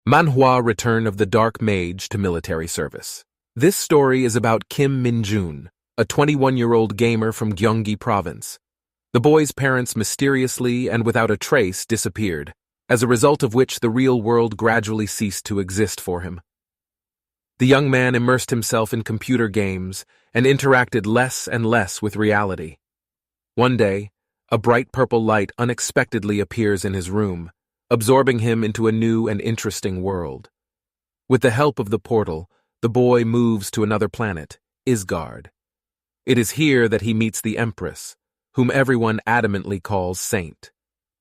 Manhwa Return of the Dark Mage to Military Service. This story is about Kim Min-jun, a 21-year-old gamer from Gyeonggi Province. The boy's parents mysteriously and without a trace disappeared, as a result of which the real world gradually ceased to exist for him. The young man immersed himself in computer games and interacted less and less with reality. One day, a bright purple light unexpectedly appears in his room, absorbing him into a new and interesting world. With the help of the portal, the boy moves to another planet, Isgard. It is here that he meets the Empress, whom everyone adamantly calls Saint.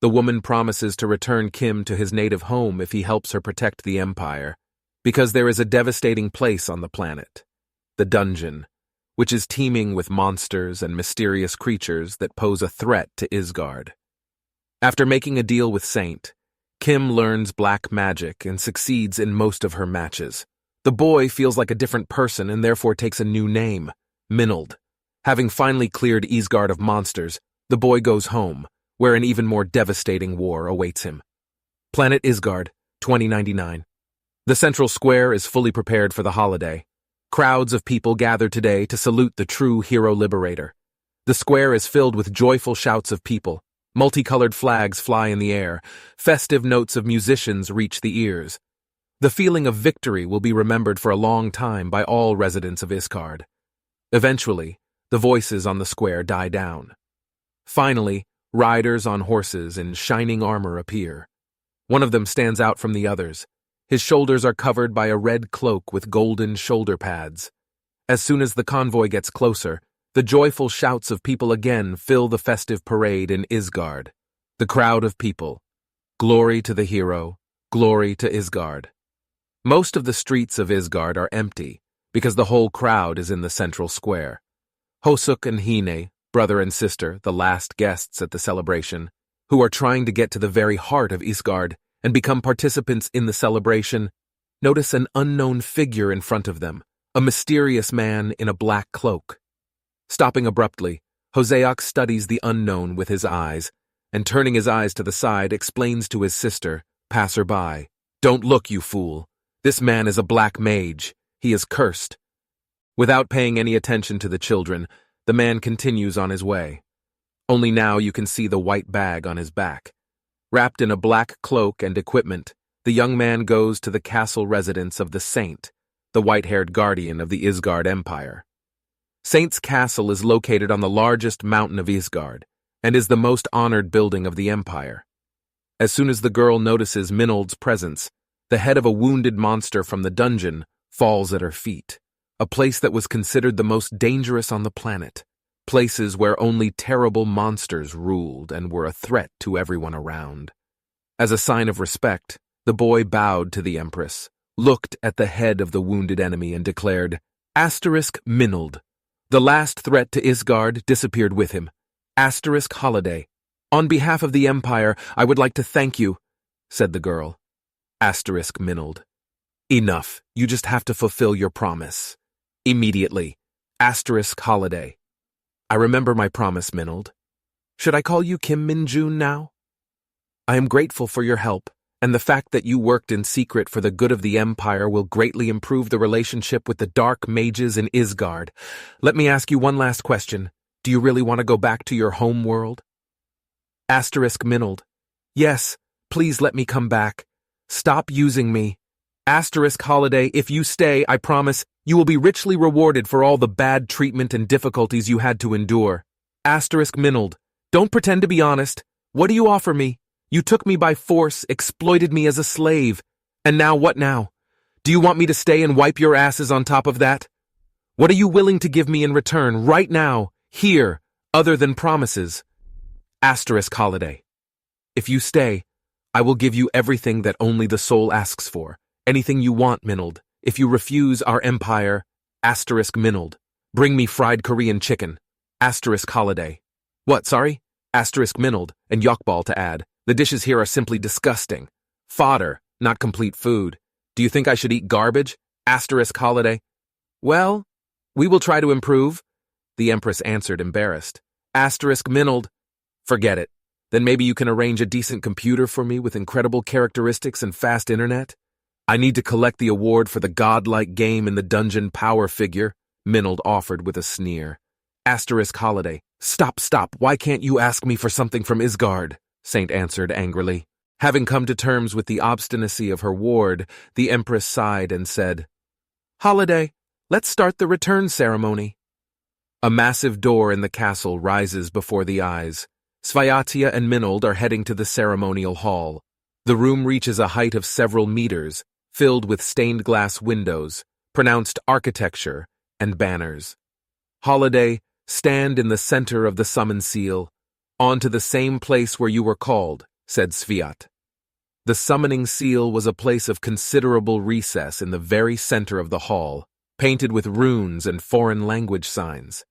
The woman promises to return Kim to his native home if he helps her protect the Empire, because there is a devastating place on the planet, the dungeon, which is teeming with monsters and mysterious creatures that pose a threat to Isgard. After making a deal with Saint, Kim learns black magic and succeeds in most of her matches. The boy feels like a different person and therefore takes a new name, Minold. Having finally cleared Isgard of monsters, the boy goes home, where an even more devastating war awaits him. Planet Isgard, 2099. The central square is fully prepared for the holiday. Crowds of people gather today to salute the true hero liberator. The square is filled with joyful shouts of people. Multicolored flags fly in the air. Festive notes of musicians reach the ears. The feeling of victory will be remembered for a long time by all residents of Isgard. Eventually, the voices on the square die down. Finally, riders on horses in shining armor appear. One of them stands out from the others. His shoulders are covered by a red cloak with golden shoulder pads. As soon as the convoy gets closer, the joyful shouts of people again fill the festive parade in Isgard. The crowd of people. Glory to the hero, glory to Isgard. Most of the streets of Isgard are empty, because the whole crowd is in the central square. Hosuk and Hine, brother and sister, the last guests at the celebration, who are trying to get to the very heart of Isgard and become participants in the celebration, notice an unknown figure in front of them, a mysterious man in a black cloak. Stopping abruptly, Hoseok studies the unknown with his eyes, and turning his eyes to the side explains to his sister, passerby, "Don't look, you fool. This man is a black mage. He is cursed." Without paying any attention to the children, the man continues on his way. Only now you can see the white bag on his back. Wrapped in a black cloak and equipment, the young man goes to the castle residence of the Saint, the white-haired guardian of the Isgard Empire. Saint's castle is located on the largest mountain of Isgard, and is the most honored building of the empire. As soon as the girl notices Minold's presence, the head of a wounded monster from the dungeon falls at her feet, a place that was considered the most dangerous on the planet, places where only terrible monsters ruled and were a threat to everyone around. As a sign of respect, the boy bowed to the Empress, looked at the head of the wounded enemy and declared, *Minold. The last threat to Isgard disappeared with him. Holiday. On behalf of the Empire, I would like to thank you, said the girl. Minold. Enough, you just have to fulfill your promise. Immediately. Holiday. I remember my promise, Minold. Should I call you Kim Min-jun now? I am grateful for your help, and the fact that you worked in secret for the good of the Empire will greatly improve the relationship with the dark mages in Isgard. Let me ask you one last question. Do you really want to go back to your home world? Minold. Yes, please let me come back. Stop using me. Holiday, if you stay, I promise, you will be richly rewarded for all the bad treatment and difficulties you had to endure. Minold. Don't pretend to be honest. What do you offer me? You took me by force, exploited me as a slave. And now what now? Do you want me to stay and wipe your asses on top of that? What are you willing to give me in return, right now, here, other than promises? Holiday. If you stay, I will give you everything that only the soul asks for. Anything you want, Minold. If you refuse our empire, Minold. Bring me fried Korean chicken. Holiday. What, sorry? Minold, and yokbal to add. The dishes here are simply disgusting. Fodder, not complete food. Do you think I should eat garbage? Holiday. Well, we will try to improve, the Empress answered, embarrassed. Minold. Forget it. Then maybe you can arrange a decent computer for me with incredible characteristics and fast internet? I need to collect the award for the godlike game in the dungeon power figure, Minold offered with a sneer. Asterisk Holiday. Stop. Why can't you ask me for something from Isgard? Saint answered angrily. Having come to terms with the obstinacy of her ward, the Empress sighed and said, Holiday, let's start the return ceremony. A massive door in the castle rises before the eyes. Svayatia and Minold are heading to the ceremonial hall. The room reaches a height of several meters, filled with stained glass windows, pronounced architecture, and banners. Holiday, stand in the center of the summon seal, onto the same place where you were called, said Sviat. The summoning seal was a place of considerable recess in the very center of the hall, painted with runes and foreign language signs.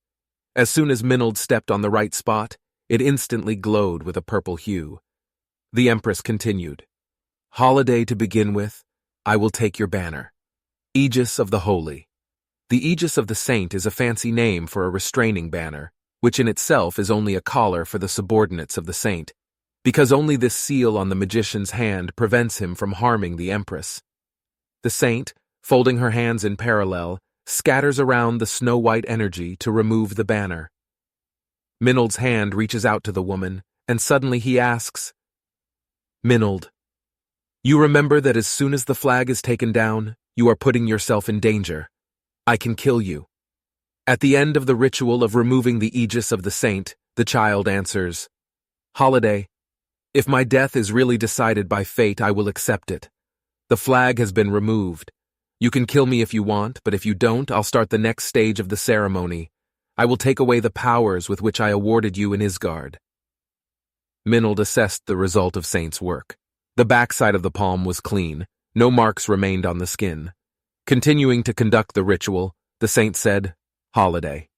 As soon as Minold stepped on the right spot, it instantly glowed with a purple hue. The Empress continued, Holiday to begin with, I will take your banner. Aegis of the Holy. The Aegis of the Saint is a fancy name for a restraining banner, which in itself is only a collar for the subordinates of the saint, because only this seal on the magician's hand prevents him from harming the Empress. The saint, folding her hands in parallel, scatters around the snow-white energy to remove the banner. Minold's hand reaches out to the woman, and suddenly he asks, Minold, you remember that as soon as the flag is taken down, you are putting yourself in danger. I can kill you. At the end of the ritual of removing the Aegis of the saint, the child answers, Holiday, if my death is really decided by fate, I will accept it. The flag has been removed. You can kill me if you want, but if you don't, I'll start the next stage of the ceremony. I will take away the powers with which I awarded you in Isgard. Minold assessed the result of Saint's work. The backside of the palm was clean. No marks remained on the skin. Continuing to conduct the ritual, the saint said, Holiday.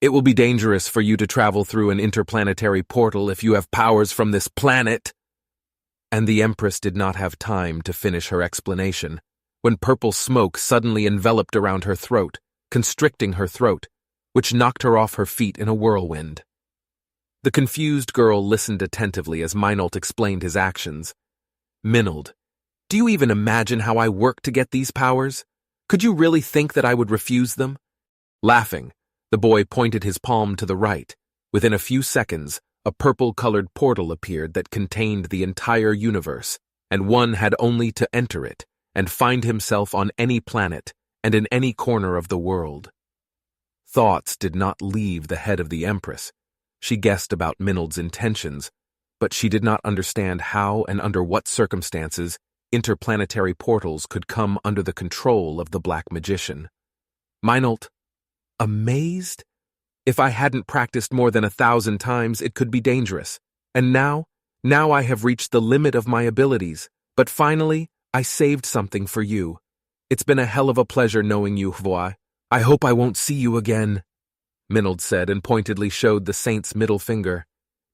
It will be dangerous for you to travel through an interplanetary portal if you have powers from this planet. And the Empress did not have time to finish her explanation, when purple smoke suddenly enveloped around her throat, constricting her throat, which knocked her off her feet in a whirlwind. The confused girl listened attentively as Minold explained his actions. Minold, do you even imagine how I worked to get these powers? Could you really think that I would refuse them? Laughing, the boy pointed his palm to the right. Within a few seconds, a purple-colored portal appeared that contained the entire universe, and one had only to enter it and find himself on any planet and in any corner of the world. Thoughts did not leave the head of the Empress. She guessed about Minold's intentions, but she did not understand how and under what circumstances interplanetary portals could come under the control of the Black Magician. Minold, amazed? If I hadn't practiced more than 1,000 times, it could be dangerous. And now I have reached the limit of my abilities, but finally, I saved something for you. It's been a hell of a pleasure knowing you, Hvoy. I hope I won't see you again, Minold said and pointedly showed the saint's middle finger.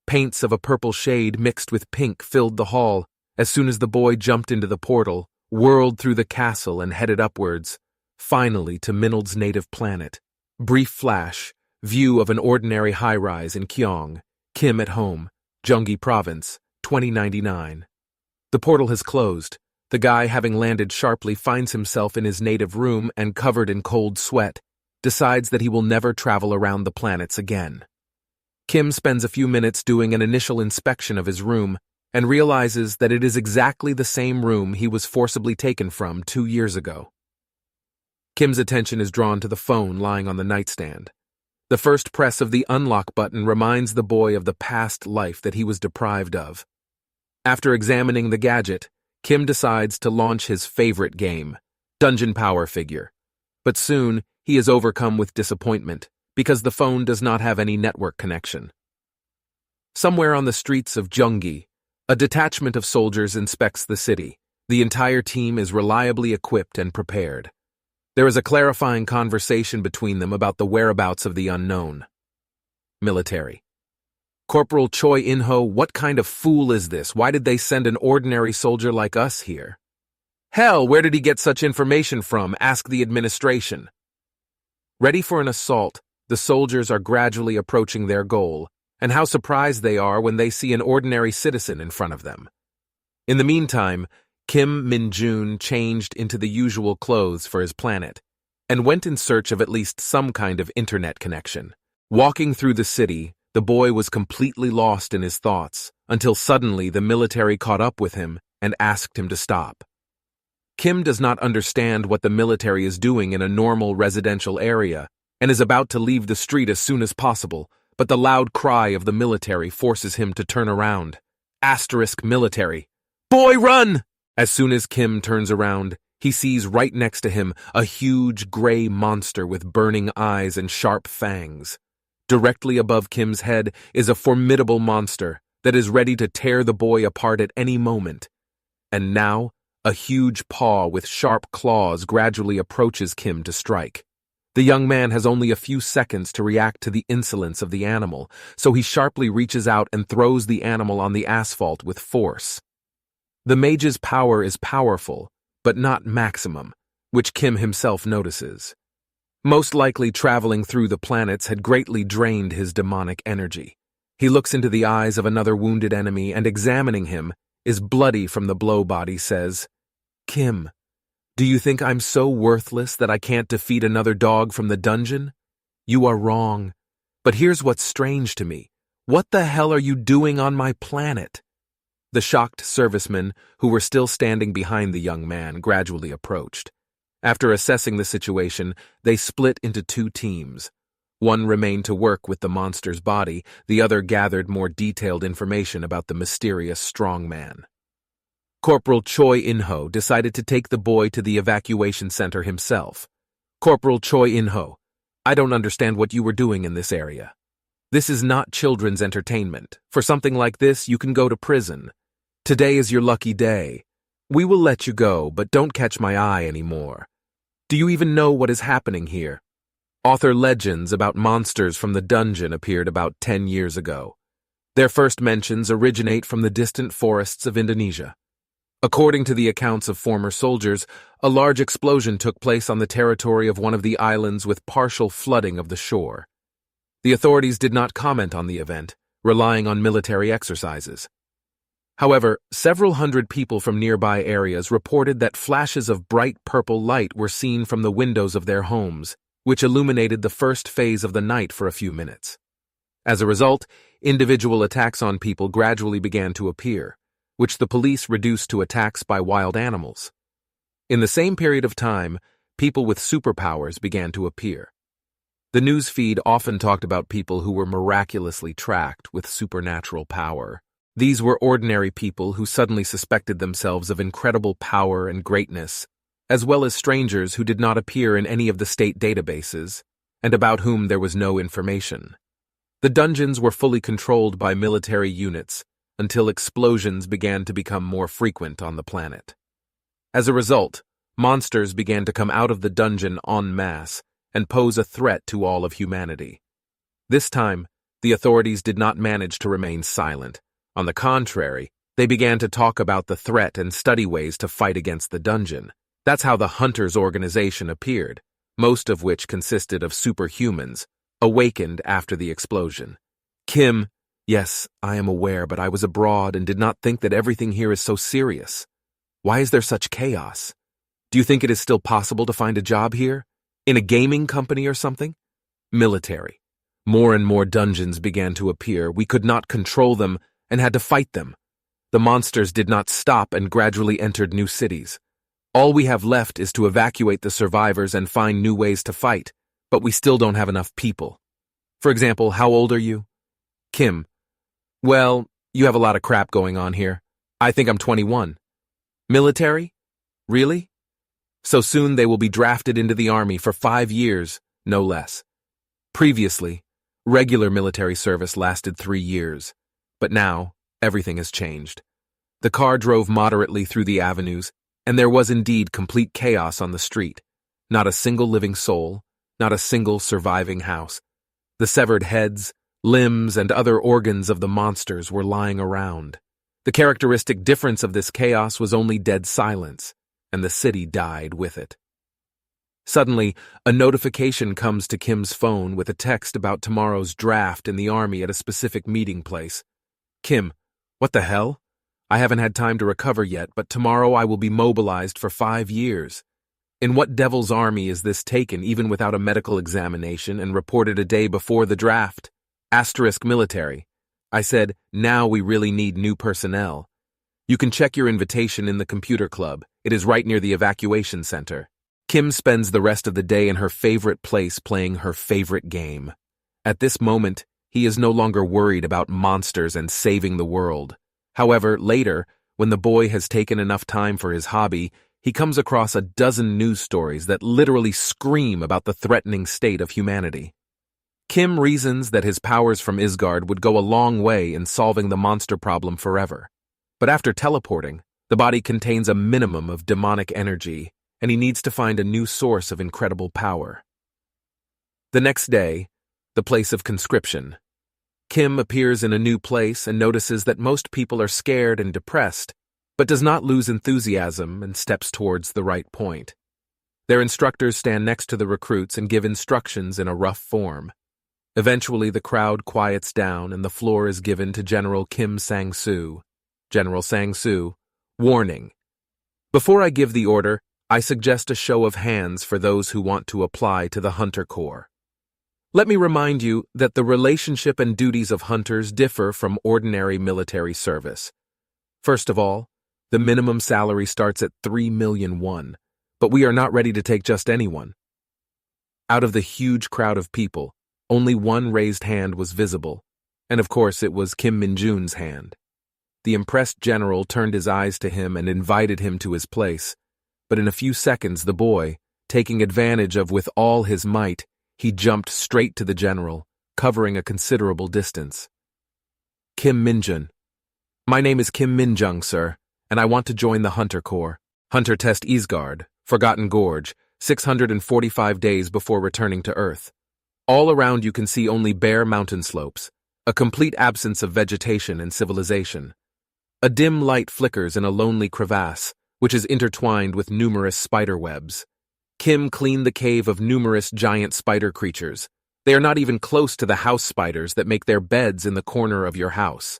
Paints of a purple shade mixed with pink filled the hall as soon as the boy jumped into the portal, whirled through the castle and headed upwards, finally to Minold's native planet. Brief flash, view of an ordinary high-rise in Kyong, Kim at home, Gyeonggi Province, 2099. The portal has closed. The guy, having landed sharply, finds himself in his native room and covered in cold sweat, decides that he will never travel around the planets again. Kim spends a few minutes doing an initial inspection of his room and realizes that it is exactly the same room he was forcibly taken from 2 years ago. Kim's attention is drawn to the phone lying on the nightstand. The first press of the unlock button reminds the boy of the past life that he was deprived of. After examining the gadget, Kim decides to launch his favorite game, Dungeon Power Figure. But soon, he is overcome with disappointment because the phone does not have any network connection. Somewhere on the streets of Gyeonggi, a detachment of soldiers inspects the city. The entire team is reliably equipped and prepared. There is a clarifying conversation between them about the whereabouts of the unknown. Military. Corporal Choi In-ho, what kind of fool is this? Why did they send an ordinary soldier like us here? Hell, where did he get such information from? Ask the administration. Ready for an assault, the soldiers are gradually approaching their goal, and how surprised they are when they see an ordinary citizen in front of them. In the meantime, Kim Min-jun changed into the usual clothes for his planet and went in search of at least some kind of internet connection. Walking through the city, the boy was completely lost in his thoughts until suddenly the military caught up with him and asked him to stop. Kim does not understand what the military is doing in a normal residential area and is about to leave the street as soon as possible, but the loud cry of the military forces him to turn around. Military. Boy, run! As soon as Kim turns around, he sees right next to him a huge gray monster with burning eyes and sharp fangs. Directly above Kim's head is a formidable monster that is ready to tear the boy apart at any moment. And now, a huge paw with sharp claws gradually approaches Kim to strike. The young man has only a few seconds to react to the insolence of the animal, so he sharply reaches out and throws the animal on the asphalt with force. The mage's power is powerful, but not maximum, which Kim himself notices. Most likely traveling through the planets had greatly drained his demonic energy. He looks into the eyes of another wounded enemy and, examining him, is bloody from the blow body, says, "Kim, do you think I'm so worthless that I can't defeat another dog from the dungeon? You are wrong. But here's what's strange to me. What the hell are you doing on my planet?" The shocked servicemen, who were still standing behind the young man, gradually approached. After assessing the situation, they split into two teams. One remained to work with the monster's body, the other gathered more detailed information about the mysterious strong man. Corporal Choi In-ho decided to take the boy to the evacuation center himself. "Corporal Choi In-ho, I don't understand what you were doing in this area. This is not children's entertainment. For something like this, you can go to prison. Today is your lucky day. We will let you go, but don't catch my eye anymore. Do you even know what is happening here?" Author legends about monsters from the dungeon appeared about 10 years ago. Their first mentions originate from the distant forests of Indonesia. According to the accounts of former soldiers, a large explosion took place on the territory of one of the islands with partial flooding of the shore. The authorities did not comment on the event, relying on military exercises. However, several hundred people from nearby areas reported that flashes of bright purple light were seen from the windows of their homes, which illuminated the first phase of the night for a few minutes. As a result, individual attacks on people gradually began to appear, which the police reduced to attacks by wild animals. In the same period of time, people with superpowers began to appear. The news feed often talked about people who were miraculously tracked with supernatural power. These were ordinary people who suddenly suspected themselves of incredible power and greatness, as well as strangers who did not appear in any of the state databases, and about whom there was no information. The dungeons were fully controlled by military units until explosions began to become more frequent on the planet. As a result, monsters began to come out of the dungeon en masse and pose a threat to all of humanity. This time, the authorities did not manage to remain silent. On the contrary, they began to talk about the threat and study ways to fight against the dungeon. That's how the Hunters organization appeared, most of which consisted of superhumans, awakened after the explosion. "Kim, yes, I am aware, but I was abroad and did not think that everything here is so serious. Why is there such chaos? Do you think it is still possible to find a job here? In a gaming company or something?" Military. More and more dungeons began to appear. We could not control them and had to fight them. The monsters did not stop and gradually entered new cities. All we have left is to evacuate the survivors and find new ways to fight, but we still don't have enough people. For example, how old are you? Kim. Well, you have a lot of crap going on here. I think I'm 21. Military? Really? So soon they will be drafted into the army for 5 years, no less. Previously, regular military service lasted 3 years. But now, everything has changed. The car drove moderately through the avenues, and there was indeed complete chaos on the street. Not a single living soul, not a single surviving house. The severed heads, limbs, and other organs of the monsters were lying around. The characteristic difference of this chaos was only dead silence, and the city died with it. Suddenly, a notification comes to Kim's phone with a text about tomorrow's draft in the army at a specific meeting place. "Kim, what the hell? I haven't had time to recover yet, but tomorrow I will be mobilized for 5 years. In what devil's army is this taken, even without a medical examination, and reported a day before the draft? Asterisk military. I said, now we really need new personnel. You can check your invitation in the computer club. It is right near the evacuation center. Kim spends the rest of the day in her favorite place playing her favorite game. At this moment, he is no longer worried about monsters and saving the world. However, later, when the boy has taken enough time for his hobby, he comes across a dozen news stories that literally scream about the threatening state of humanity. Kim reasons that his powers from Isgard would go a long way in solving the monster problem forever. But after teleporting, the body contains a minimum of demonic energy, and he needs to find a new source of incredible power. The next day, the place of conscription. Kim appears in a new place and notices that most people are scared and depressed, but does not lose enthusiasm and steps towards the right point. Their instructors stand next to the recruits and give instructions in a rough form. Eventually, the crowd quiets down and the floor is given to General Kim Sang-soo. General Sang-soo, warning. Before I give the order, I suggest a show of hands for those who want to apply to the Hunter Corps. Let me remind you that the relationship and duties of hunters differ from ordinary military service. First of all, the minimum salary starts at 3 million won, but we are not ready to take just anyone. Out of the huge crowd of people, only one raised hand was visible, and of course it was Kim Min-jun's hand. The impressed general turned his eyes to him and invited him to his place, but in a few seconds the boy, taking advantage of with all his might, he jumped straight to the general, covering a considerable distance. Kim Min-jun. My name is Kim Min-jung, sir, and I want to join the Hunter Corps. Hunter Test Isgard, Forgotten Gorge, 645 days before returning to Earth. All around you can see only bare mountain slopes, a complete absence of vegetation and civilization. A dim light flickers in a lonely crevasse, which is intertwined with numerous spider webs. Kim cleaned the cave of numerous giant spider creatures. They are not even close to the house spiders that make their beds in the corner of your house.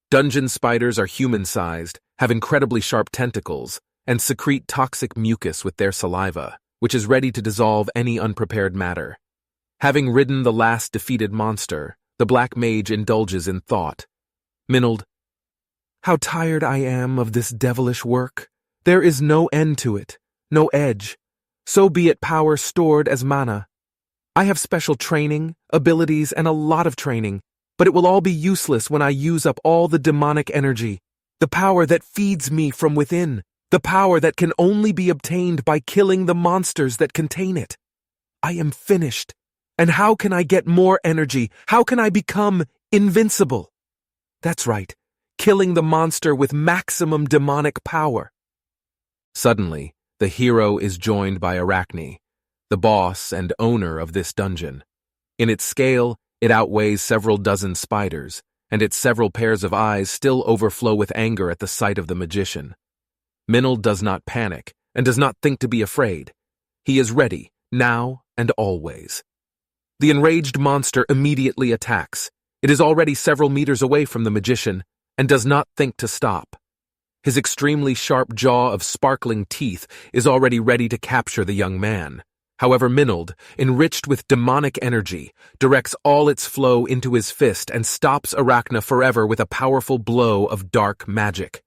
Dungeon spiders are human-sized, have incredibly sharp tentacles, and secrete toxic mucus with their saliva, which is ready to dissolve any unprepared matter. Having ridden the last defeated monster, the black mage indulges in thought. Minold, how tired I am of this devilish work. There is no end to it, no edge. So be it power stored as mana. I have special training, abilities, and a lot of training, but it will all be useless when I use up all the demonic energy, the power that feeds me from within, the power that can only be obtained by killing the monsters that contain it. I am finished. And how can I get more energy? How can I become invincible? That's right, killing the monster with maximum demonic power. Suddenly, the hero is joined by Arachne, the boss and owner of this dungeon. In its scale, it outweighs several dozen spiders, and its several pairs of eyes still overflow with anger at the sight of the magician. Minold does not panic, and does not think to be afraid. He is ready, now and always. The enraged monster immediately attacks. It is already several meters away from the magician, and does not think to stop. His extremely sharp jaw of sparkling teeth is already ready to capture the young man. However, Minold, enriched with demonic energy, directs all its flow into his fist and stops Arachne forever with a powerful blow of dark magic.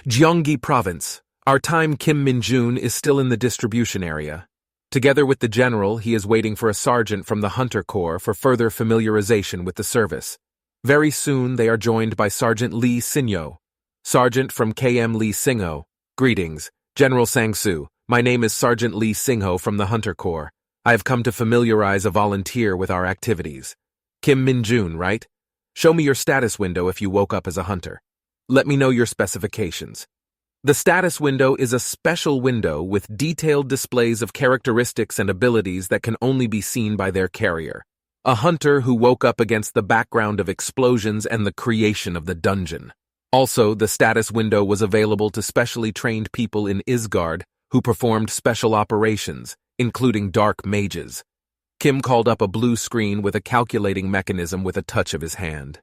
Gyeonggi Province. Our time Kim Min-jun is still in the distribution area. Together with the general, he is waiting for a sergeant from the Hunter Corps for further familiarization with the service. Very soon they are joined by Sergeant Lee Sinyo. Sergeant from KM Lee Singho. Greetings, General Sang-soo. My name is Sergeant Lee Singho from the Hunter Corps. I have come to familiarize a volunteer with our activities. Kim Min-jun, right? Show me your status window if you woke up as a hunter. Let me know your specifications. The status window is a special window with detailed displays of characteristics and abilities that can only be seen by their carrier. A hunter who woke up against the background of explosions and the creation of the dungeon. Also, the status window was available to specially trained people in Isgard who performed special operations, including dark mages. Kim called up a blue screen with a calculating mechanism with a touch of his hand.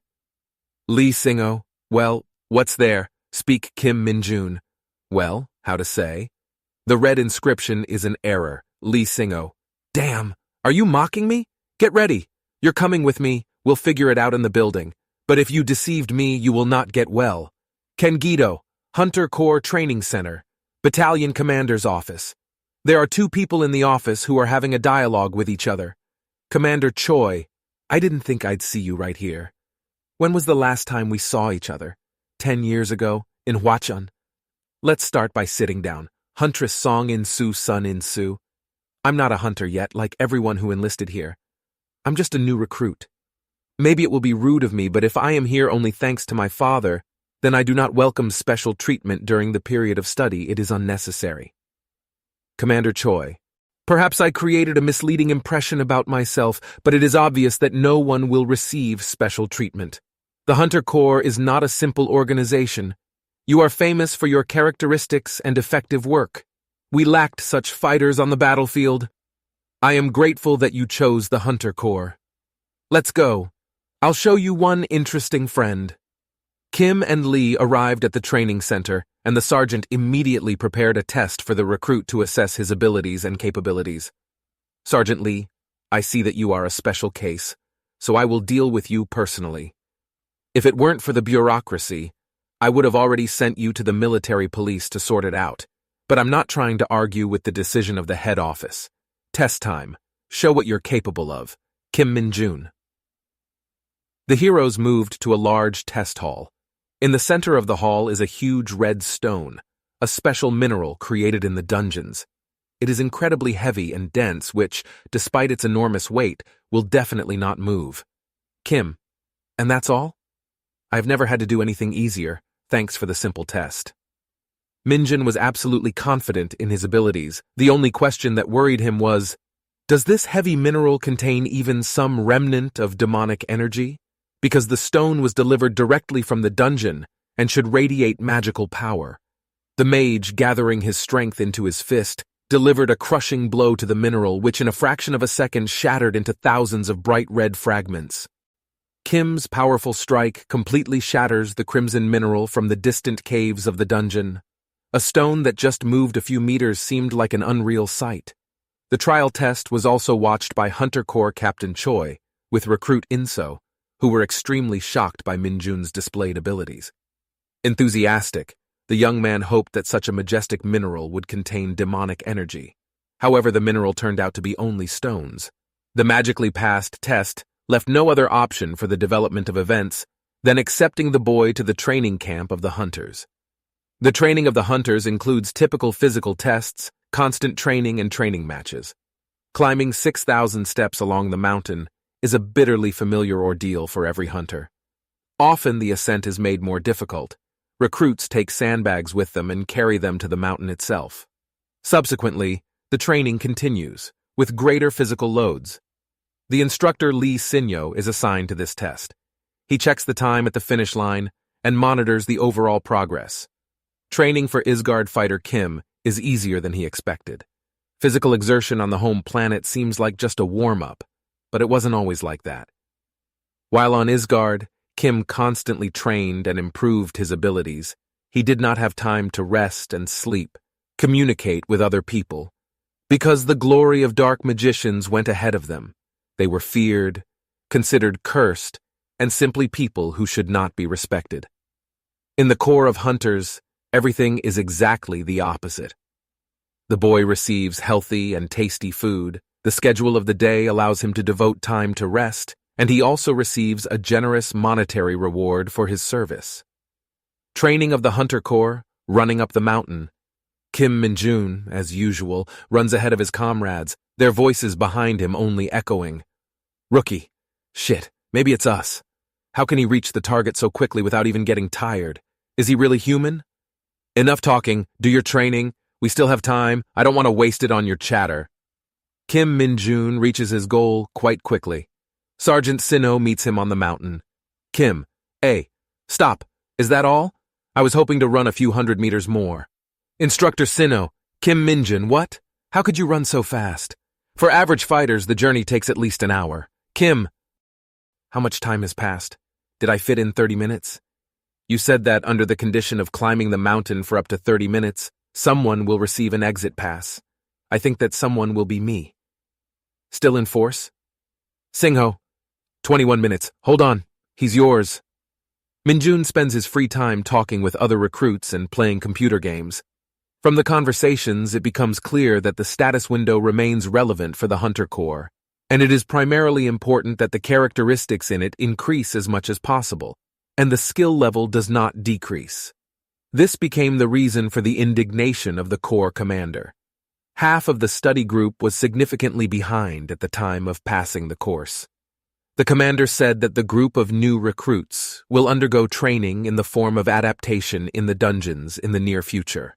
Lee Singho, well, what's there? Speak Kim Min-jun. Well, how to say? The red inscription is an error. Lee Singo. Damn, are you mocking me? Get ready. You're coming with me. We'll figure it out in the building. But if you deceived me, you will not get well. Kengido, Hunter Corps Training Center, Battalion Commander's Office. There are 2 people in the office who are having a dialogue with each other. Commander Choi, I didn't think I'd see you right here. When was the last time we saw each other? 10 years ago, in Hwachun. Let's start by sitting down. Huntress Song In-soo Sun In-soo. I'm not a hunter yet, like everyone who enlisted here. I'm just a new recruit. Maybe it will be rude of me, but if I am here only thanks to my father, then I do not welcome special treatment during the period of study. It is unnecessary. Commander Choi. Perhaps I created a misleading impression about myself, but it is obvious that no one will receive special treatment. The Hunter Corps is not a simple organization. You are famous for your characteristics and effective work. We lacked such fighters on the battlefield. I am grateful that you chose the Hunter Corps. Let's go. I'll show you one interesting friend. Kim and Lee arrived at the training center, and the sergeant immediately prepared a test for the recruit to assess his abilities and capabilities. Sergeant Lee, I see that you are a special case, so I will deal with you personally. If it weren't for the bureaucracy, I would have already sent you to the military police to sort it out, but I'm not trying to argue with the decision of the head office. Test time. Show what you're capable of. Kim Min-jun. The heroes moved to a large test hall. In the center of the hall is a huge red stone, a special mineral created in the dungeons. It is incredibly heavy and dense, which, despite its enormous weight, will definitely not move. Kim, and that's all? I've never had to do anything easier, thanks for the simple test. Min-jun was absolutely confident in his abilities. The only question that worried him was, does this heavy mineral contain even some remnant of demonic energy? Because the stone was delivered directly from the dungeon and should radiate magical power. The mage, gathering his strength into his fist, delivered a crushing blow to the mineral, which in a fraction of a second shattered into thousands of bright red fragments. Kim's powerful strike completely shatters the crimson mineral from the distant caves of the dungeon. A stone that just moved a few meters seemed like an unreal sight. The trial test was also watched by Hunter Corps Captain Choi, with recruit Inso, who were extremely shocked by Min-jun's displayed abilities. Enthusiastic, the young man hoped that such a majestic mineral would contain demonic energy. However, the mineral turned out to be only stones. The magically passed test left no other option for the development of events than accepting the boy to the training camp of the hunters. The training of the hunters includes typical physical tests, constant training, and training matches. Climbing 6,000 steps along the mountain is a bitterly familiar ordeal for every hunter. Often the ascent is made more difficult. Recruits take sandbags with them and carry them to the mountain itself. Subsequently, the training continues, with greater physical loads. The instructor Lee Sinyo is assigned to this test. He checks the time at the finish line and monitors the overall progress. Training for Isgard fighter Kim is easier than he expected. Physical exertion on the home planet seems like just a warm-up, but it wasn't always like that. While on Isgard, Kim constantly trained and improved his abilities. He did not have time to rest and sleep, communicate with other people, because the glory of dark magicians went ahead of them. They were feared, considered cursed, and simply people who should not be respected. In the Corps of Hunters, everything is exactly the opposite. The boy receives healthy and tasty food, the schedule of the day allows him to devote time to rest, and he also receives a generous monetary reward for his service. Training of the Hunter Corps, running up the mountain. Kim Min-jun, as usual, runs ahead of his comrades, their voices behind him only echoing. Rookie. Shit, maybe it's us. How can he reach the target so quickly without even getting tired? Is he really human? Enough talking, do your training. We still have time. I don't want to waste it on your chatter. Kim Min-jun reaches his goal quite quickly. Sergeant Sinno meets him on the mountain. Kim, hey, stop. Is that all? I was hoping to run a few 100 meters more. Instructor Sinno, Kim Min-jun, what? How could you run so fast? For average fighters, the journey takes at least an hour. Kim. How much time has passed? Did I fit in 30 minutes? You said that under the condition of climbing the mountain for up to 30 minutes, someone will receive an exit pass. I think that someone will be me. Still in force? Singho, 21 minutes. Hold on. He's yours. Minjun spends his free time talking with other recruits and playing computer games. From the conversations, it becomes clear that the status window remains relevant for the Hunter Corps, and it is primarily important that the characteristics in it increase as much as possible, and the skill level does not decrease. This became the reason for the indignation of the Corps commander. Half of the study group was significantly behind at the time of passing the course. The commander said that the group of new recruits will undergo training in the form of adaptation in the dungeons in the near future.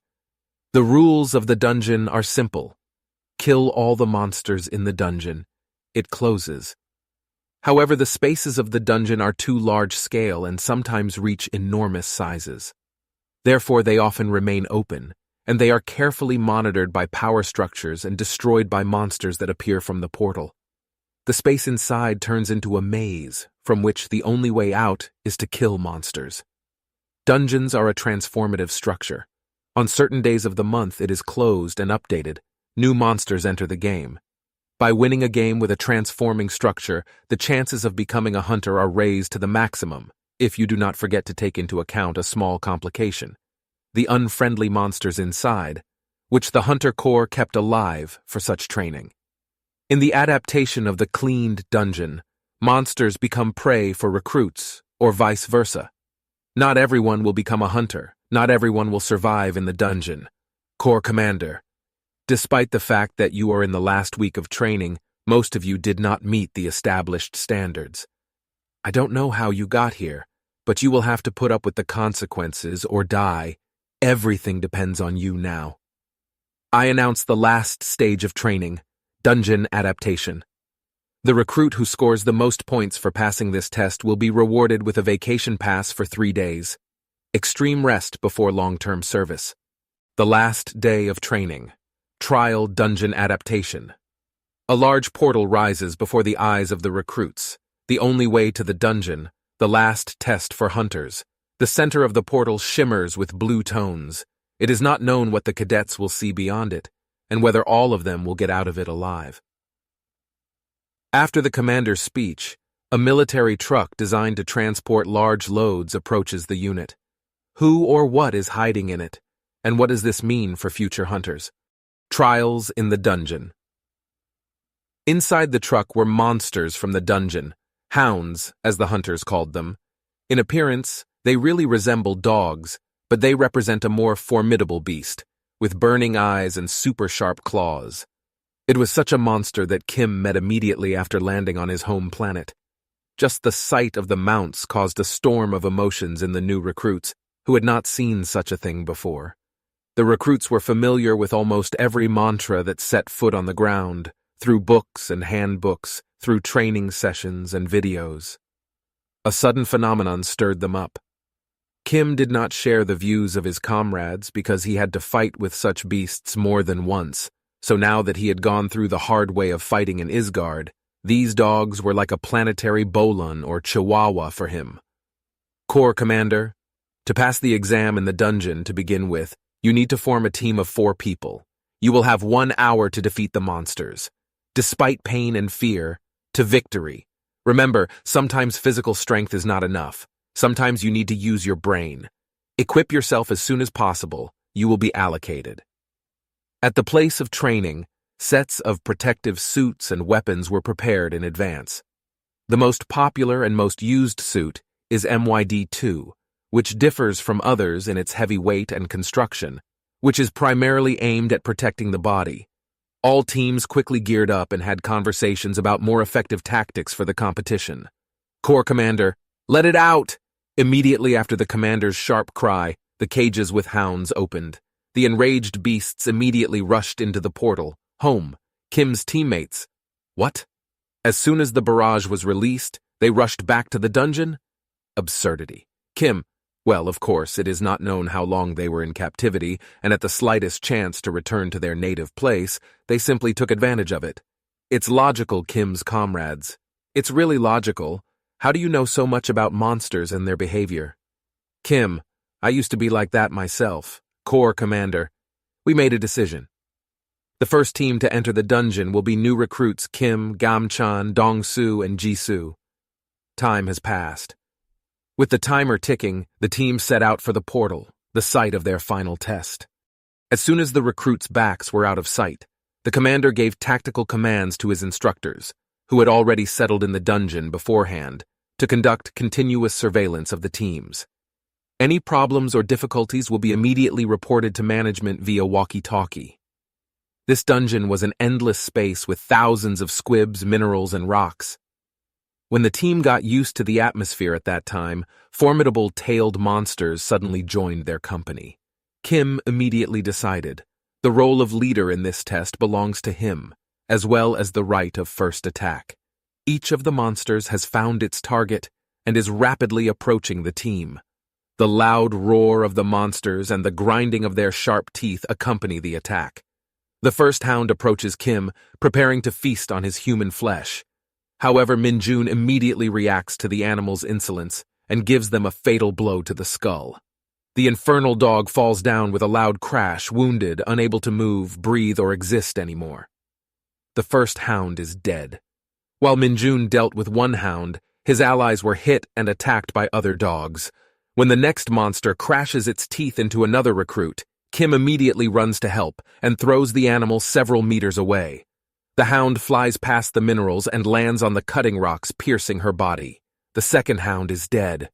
The rules of the dungeon are simple. Kill all the monsters in the dungeon. It closes. However, the spaces of the dungeon are too large scale and sometimes reach enormous sizes. Therefore, they often remain open, and they are carefully monitored by power structures and destroyed by monsters that appear from the portal. The space inside turns into a maze, from which the only way out is to kill monsters. Dungeons are a transformative structure. On certain days of the month, it is closed and updated. New monsters enter the game. By winning a game with a transforming structure, the chances of becoming a hunter are raised to the maximum, if you do not forget to take into account a small complication: the unfriendly monsters inside, which the Hunter Corps kept alive for such training. In the adaptation of the cleaned dungeon, monsters become prey for recruits, or vice versa. Not everyone will become a hunter. Not everyone will survive in the dungeon. Corps Commander, despite the fact that you are in the last week of training, most of you did not meet the established standards. I don't know how you got here, but you will have to put up with the consequences or die. Everything depends on you now. I announce the last stage of training: dungeon adaptation. The recruit who scores the most points for passing this test will be rewarded with a vacation pass for 3 days. Extreme rest before long-term service. The last day of training. Trial dungeon adaptation. A large portal rises before the eyes of the recruits. The only way to the dungeon, the last test for hunters. The center of the portal shimmers with blue tones. It is not known what the cadets will see beyond it, and whether all of them will get out of it alive. After the commander's speech, a military truck designed to transport large loads approaches the unit. Who or what is hiding in it, and what does this mean for future hunters? Trials in the dungeon. Inside the truck were monsters from the dungeon, hounds, as the hunters called them. In appearance, they really resemble dogs, but they represent a more formidable beast, with burning eyes and super-sharp claws. It was such a monster that Kim met immediately after landing on his home planet. Just the sight of the mounts caused a storm of emotions in the new recruits, who had not seen such a thing before. The recruits were familiar with almost every mantra that set foot on the ground, through books and handbooks, through training sessions and videos. A sudden phenomenon stirred them up. Kim did not share the views of his comrades because he had to fight with such beasts more than once, so now that he had gone through the hard way of fighting in Isgard, these dogs were like a planetary Bolun or Chihuahua for him. Corps Commander, to pass the exam in the dungeon to begin with, you need to form a team of 4 people. You will have 1 hour to defeat the monsters. Despite pain and fear, to victory. Remember, sometimes physical strength is not enough. Sometimes you need to use your brain. Equip yourself as soon as possible. You will be allocated. At the place of training, sets of protective suits and weapons were prepared in advance. The most popular and most used suit is MYD-2, which differs from others in its heavy weight and construction, which is primarily aimed at protecting the body. All teams quickly geared up and had conversations about more effective tactics for the competition. Corps Commander, let it out! Immediately after the commander's sharp cry, the cages with hounds opened. The enraged beasts immediately rushed into the portal. Home, Kim's teammates. What? As soon as the barrage was released, they rushed back to the dungeon? Absurdity. Kim, well, of course, it is not known how long they were in captivity, and at the slightest chance to return to their native place, they simply took advantage of it. It's logical, Kim's comrades. It's really logical. How do you know so much about monsters and their behavior? Kim, I used to be like that myself. Corps Commander. We made a decision. The first team to enter the dungeon will be new recruits Kim, Gamchan, Dongsu, and Jisoo. Time has passed. With the timer ticking, the team set out for the portal, the site of their final test. As soon as the recruits' backs were out of sight, the commander gave tactical commands to his instructors, who had already settled in the dungeon beforehand, to conduct continuous surveillance of the teams. Any problems or difficulties will be immediately reported to management via walkie-talkie. This dungeon was an endless space with thousands of squibs, minerals, and rocks. When the team got used to the atmosphere at that time, formidable tailed monsters suddenly joined their company. Kim immediately decided the role of leader in this test belongs to him, as well as the right of first attack. Each of the monsters has found its target and is rapidly approaching the team. The loud roar of the monsters and the grinding of their sharp teeth accompany the attack. The first hound approaches Kim, preparing to feast on his human flesh. However, Minjun immediately reacts to the animal's insolence and gives them a fatal blow to the skull. The infernal dog falls down with a loud crash, wounded, unable to move, breathe, or exist anymore. The first hound is dead. While Minjun dealt with one hound, his allies were hit and attacked by other dogs. When the next monster crashes its teeth into another recruit, Kim immediately runs to help and throws the animal several meters away. The hound flies past the minerals and lands on the cutting rocks, piercing her body. The second hound is dead.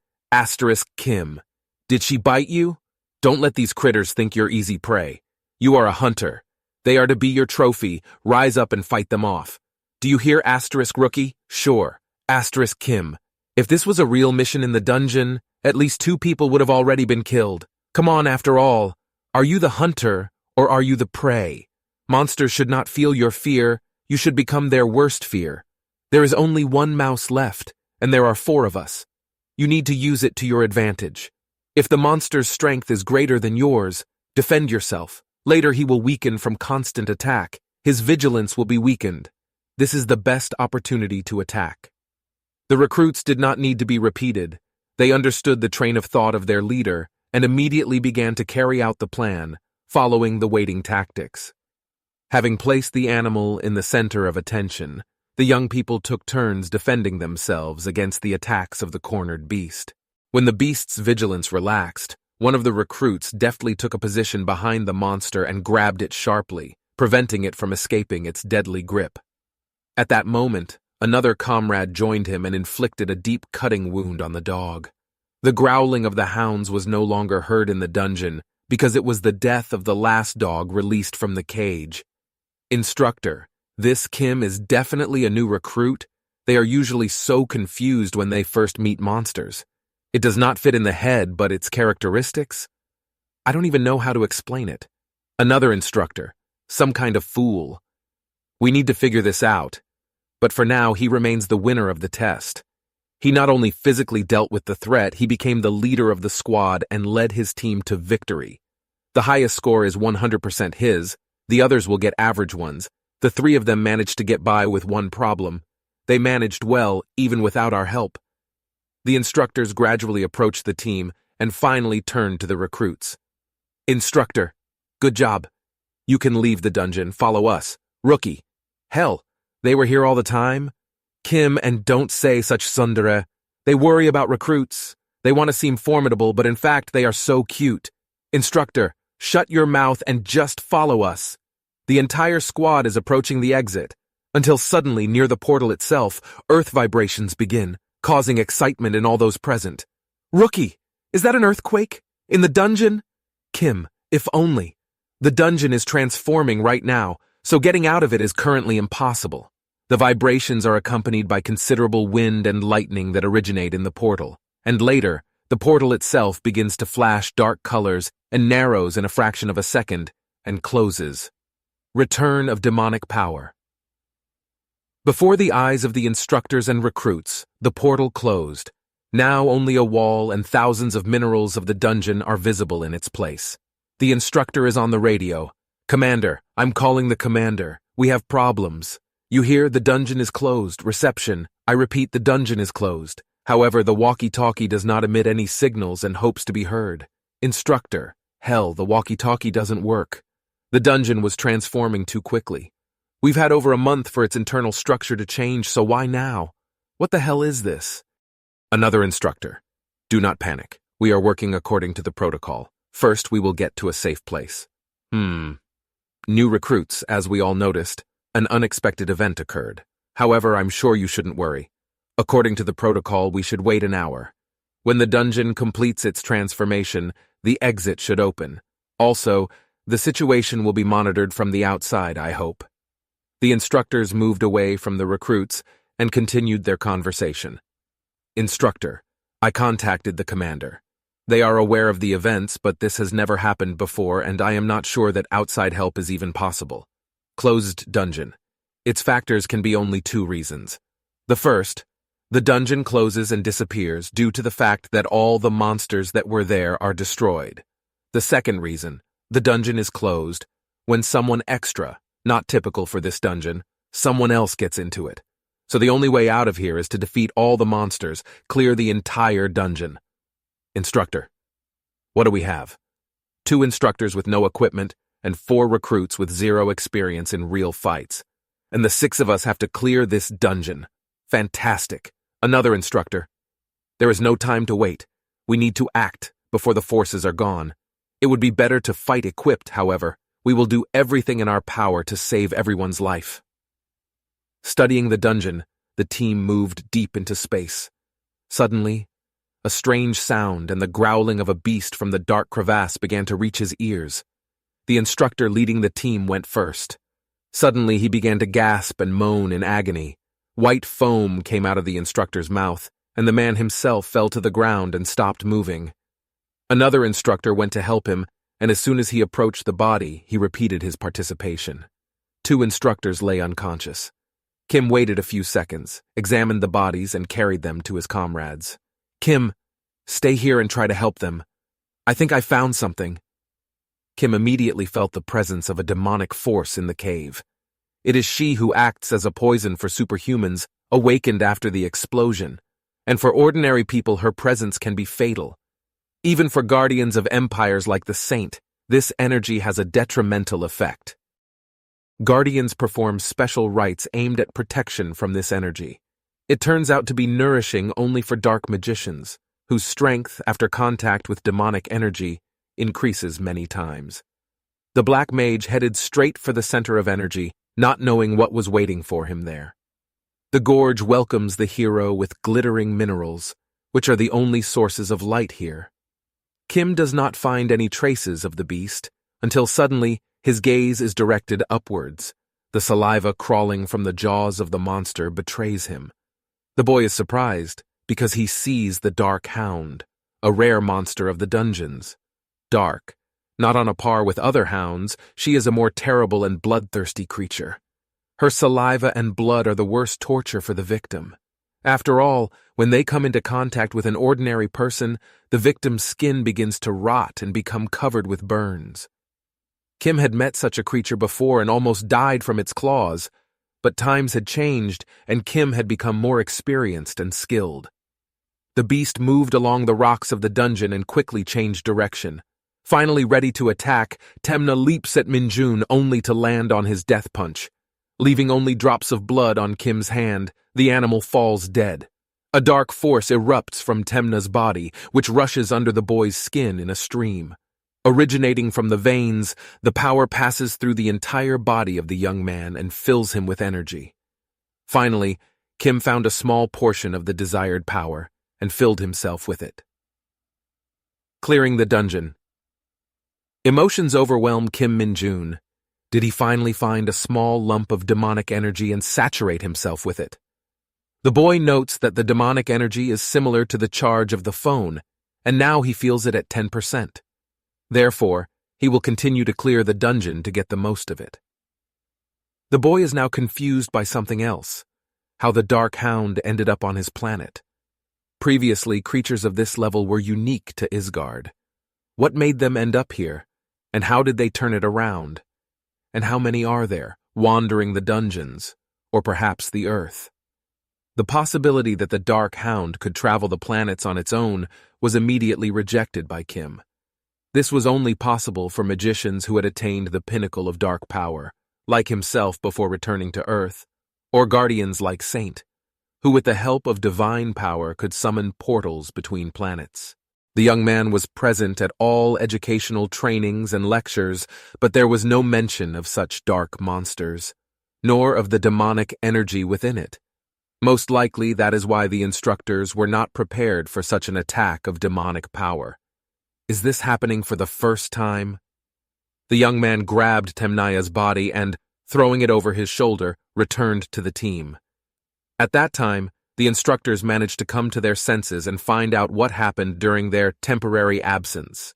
Kim. Did she bite you? Don't let these critters think you're easy prey. You are a hunter. They are to be your trophy. Rise up and fight them off. Do you hear, Rookie? Sure. Kim. If this was a real mission in the dungeon, at least 2 people would have already been killed. Come on, after all. Are you the hunter, or are you the prey? Monsters should not feel your fear. You should become their worst fear. There is only one mouse left, and there are 4 of us. You need to use it to your advantage. If the monster's strength is greater than yours, defend yourself. Later he will weaken from constant attack. His vigilance will be weakened. This is the best opportunity to attack. The recruits did not need to be repeated. They understood the train of thought of their leader and immediately began to carry out the plan, following the waiting tactics. Having placed the animal in the center of attention, the young people took turns defending themselves against the attacks of the cornered beast. When the beast's vigilance relaxed, one of the recruits deftly took a position behind the monster and grabbed it sharply, preventing it from escaping its deadly grip. At that moment, another comrade joined him and inflicted a deep cutting wound on the dog. The growling of the hounds was no longer heard in the dungeon because it was the death of the last dog released from the cage. Instructor, this Kim is definitely a new recruit. They are usually so confused when they first meet monsters. It does not fit in the head, but its characteristics? I don't even know how to explain it. Another instructor, some kind of fool. We need to figure this out. But for now, he remains the winner of the test. He not only physically dealt with the threat, he became the leader of the squad and led his team to victory. The highest score is 100% his. The others will get average ones. The 3 of them managed to get by with one problem. They managed well, even without our help. The instructors gradually approached the team and finally turned to the recruits. Instructor, good job. You can leave the dungeon, follow us. Rookie, hell, they were here all the time? Kim, and don't say such tsundere. They worry about recruits. They want to seem formidable, but in fact they are so cute. Instructor, shut your mouth and just follow us. The entire squad is approaching the exit, until suddenly, near the portal itself, earth vibrations begin, causing excitement in all those present. Rookie, is that an earthquake? In the dungeon? Kim, if only. The dungeon is transforming right now, so getting out of it is currently impossible. The vibrations are accompanied by considerable wind and lightning that originate in the portal, and later, the portal itself begins to flash dark colors and narrows in a fraction of a second, and closes. Return of demonic power. Before the eyes of the instructors and recruits, the portal closed. Now only a wall and thousands of minerals of the dungeon are visible in its place. The instructor is on the radio. Commander, I'm calling the commander. We have problems. You hear, the dungeon is closed. Reception. I repeat, the dungeon is closed. However, the walkie-talkie does not emit any signals and hopes to be heard. Instructor, hell, the walkie-talkie doesn't work. The dungeon was transforming too quickly. We've had over a month for its internal structure to change, so why now? What the hell is this? Another instructor. Do not panic. We are working according to the protocol. First, we will get to a safe place. New recruits, as we all noticed. An unexpected event occurred. However, I'm sure you shouldn't worry. According to the protocol, we should wait an hour. When the dungeon completes its transformation, the exit should open. Also, the situation will be monitored from the outside, I hope. The instructors moved away from the recruits and continued their conversation. Instructor, I contacted the commander. They are aware of the events, but this has never happened before, and I am not sure that outside help is even possible. Closed dungeon. Its factors can be only two reasons. The first, the dungeon closes and disappears due to the fact that all the monsters that were there are destroyed. The second reason, the dungeon is closed when someone extra, not typical for this dungeon, someone else gets into it. So the only way out of here is to defeat all the monsters, clear the entire dungeon. Instructor, what do we have? 2 instructors with no equipment and 4 recruits with 0 experience in real fights. And the 6 of us have to clear this dungeon. Fantastic. Another instructor. There is no time to wait. We need to act before the forces are gone. It would be better to fight equipped, however. We will do everything in our power to save everyone's life. Studying the dungeon, the team moved deep into space. Suddenly, a strange sound and the growling of a beast from the dark crevasse began to reach his ears. The instructor leading the team went first. Suddenly, he began to gasp and moan in agony. White foam came out of the instructor's mouth, and the man himself fell to the ground and stopped moving. Another instructor went to help him, and as soon as he approached the body, he repeated his participation. 2 instructors lay unconscious. Kim waited a few seconds, examined the bodies, and carried them to his comrades. Kim, stay here and try to help them. I think I found something. Kim immediately felt the presence of a demonic force in the cave. It is she who acts as a poison for superhumans, awakened after the explosion, and for ordinary people her presence can be fatal. Even for guardians of empires like the Saint, this energy has a detrimental effect. Guardians perform special rites aimed at protection from this energy. It turns out to be nourishing only for dark magicians, whose strength, after contact with demonic energy, increases many times. The black mage headed straight for the center of energy, not knowing what was waiting for him there. The gorge welcomes the hero with glittering minerals, which are the only sources of light here. Kim does not find any traces of the beast, until suddenly his gaze is directed upwards. The saliva crawling from the jaws of the monster betrays him. The boy is surprised, because he sees the dark hound, a rare monster of the dungeons. Dark. Not on a par with other hounds, she is a more terrible and bloodthirsty creature. Her saliva and blood are the worst torture for the victim. After all, when they come into contact with an ordinary person, the victim's skin begins to rot and become covered with burns. Kim had met such a creature before and almost died from its claws, but times had changed and Kim had become more experienced and skilled. The beast moved along the rocks of the dungeon and quickly changed direction. Finally ready to attack, Temna leaps at Minjun only to land on his death punch. Leaving only drops of blood on Kim's hand, the animal falls dead. A dark force erupts from Temna's body, which rushes under the boy's skin in a stream. Originating from the veins, the power passes through the entire body of the young man and fills him with energy. Finally, Kim found a small portion of the desired power and filled himself with it. Clearing the dungeon. Emotions overwhelm Kim Minjun. Did he finally find a small lump of demonic energy and saturate himself with it? The boy notes that the demonic energy is similar to the charge of the phone, and now he feels it at 10%. Therefore, he will continue to clear the dungeon to get the most of it. The boy is now confused by something else, how the Dark Hound ended up on his planet. Previously, creatures of this level were unique to Isgard. What made them end up here, and how did they turn it around? And how many are there, wandering the dungeons, or perhaps the earth? The possibility that the Dark Hound could travel the planets on its own was immediately rejected by Kim. This was only possible for magicians who had attained the pinnacle of dark power, like himself before returning to Earth, or guardians like Saint, who with the help of divine power could summon portals between planets. The young man was present at all educational trainings and lectures, but there was no mention of such dark monsters, nor of the demonic energy within it. Most likely that is why the instructors were not prepared for such an attack of demonic power. Is this happening for the first time? The young man grabbed Temnaya's body and, throwing it over his shoulder, returned to the team. At that time, the instructors managed to come to their senses and find out what happened during their temporary absence.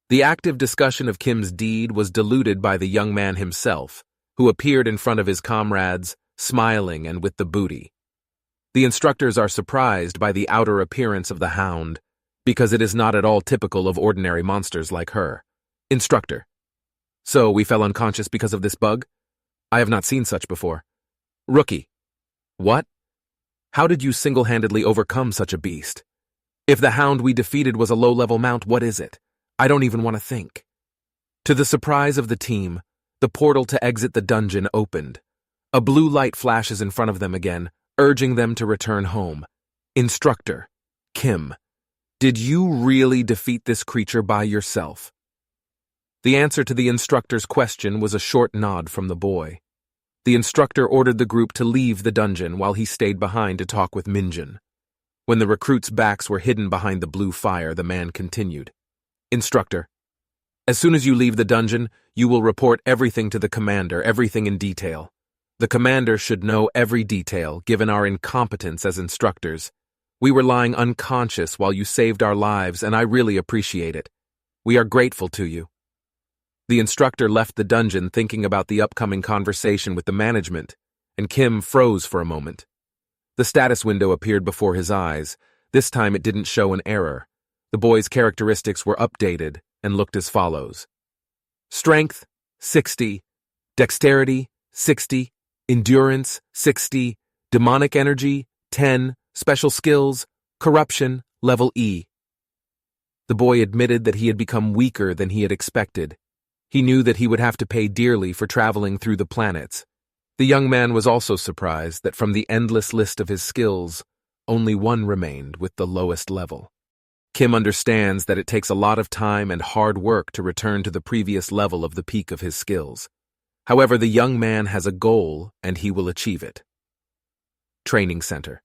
The active discussion of Kim's deed was diluted by the young man himself, who appeared in front of his comrades, smiling and with the booty. The instructors are surprised by the outer appearance of the hound, because it is not at all typical of ordinary monsters like her. Instructor: So we fell unconscious because of this bug? I have not seen such before. Rookie: What? How did you single-handedly overcome such a beast? If the hound we defeated was a low-level mount, what is it? I don't even want to think. To the surprise of the team, the portal to exit the dungeon opened. A blue light flashes in front of them again, urging them to return home. Instructor: Kim, did you really defeat this creature by yourself? The answer to the instructor's question was a short nod from the boy. The instructor ordered the group to leave the dungeon while he stayed behind to talk with Minjun. When the recruits' backs were hidden behind the blue fire, the man continued. Instructor: As soon as you leave the dungeon, you will report everything to the commander, everything in detail. The commander should know every detail, given our incompetence as instructors. We were lying unconscious while you saved our lives, and I really appreciate it. We are grateful to you. The instructor left the dungeon thinking about the upcoming conversation with the management, and Kim froze for a moment. The status window appeared before his eyes. This time it didn't show an error. The boy's characteristics were updated and looked as follows. Strength, 60. Dexterity, 60. Endurance, 60. Demonic energy, 10. Special skills, corruption, level E. The boy admitted that he had become weaker than he had expected. He knew that he would have to pay dearly for traveling through the planets. The young man was also surprised that from the endless list of his skills, only one remained with the lowest level. Kim understands that it takes a lot of time and hard work to return to the previous level of the peak of his skills. However, the young man has a goal, and he will achieve it. Training Center.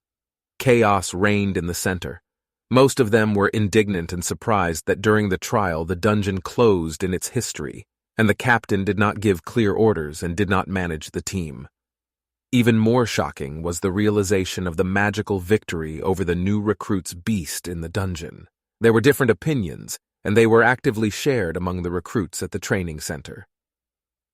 Chaos reigned in the center. Most of them were indignant and surprised that during the trial the dungeon closed in its history, and the captain did not give clear orders and did not manage the team. Even more shocking was the realization of the magical victory over the new recruit's beast in the dungeon. There were different opinions, and they were actively shared among the recruits at the training center.